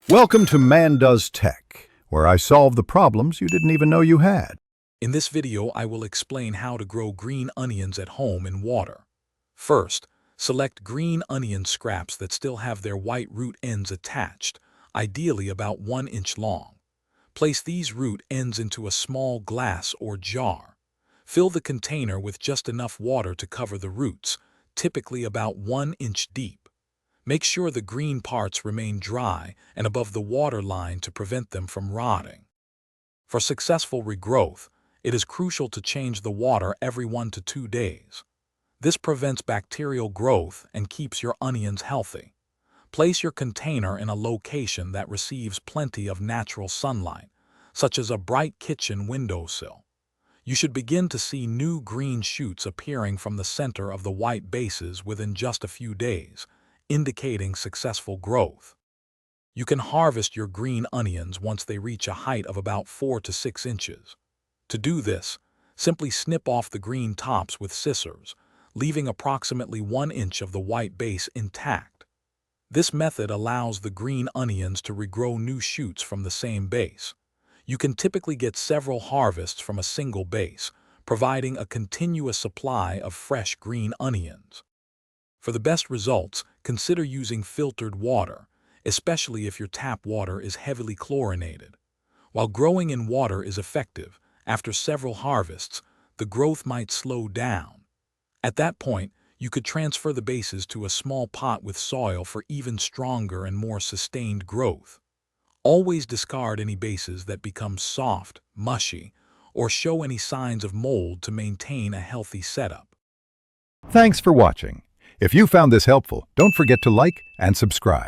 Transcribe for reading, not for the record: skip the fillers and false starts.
Welcome to Man Does Tech, where I solve the problems you didn't even know you had. In this video, I will explain how to grow green onions at home in water. First, select green onion scraps that still have their white root ends attached, ideally about 1 inch long. Place these root ends into a small glass or jar. Fill the container with just enough water to cover the roots, typically about 1 inch deep. Make sure the green parts remain dry and above the water line to prevent them from rotting. For successful regrowth, it is crucial to change the water every 1 to 2 days. This prevents bacterial growth and keeps your onions healthy. Place your container in a location that receives plenty of natural sunlight, such as a bright kitchen windowsill. You should begin to see new green shoots appearing from the center of the white bases within just a few days, indicating successful growth. You can harvest your green onions once they reach a height of about 4 to 6 inches. To do this, simply snip off the green tops with scissors, leaving approximately 1 inch of the white base intact. This method allows the green onions to regrow new shoots from the same base. You can typically get several harvests from a single base, providing a continuous supply of fresh green onions. For the best results, consider using filtered water, especially if your tap water is heavily chlorinated. While growing in water is effective, after several harvests, the growth might slow down. At that point, you could transfer the bases to a small pot with soil for even stronger and more sustained growth. Always discard any bases that become soft, mushy, or show any signs of mold to maintain a healthy setup. Thanks for watching. If you found this helpful, don't forget to like and subscribe.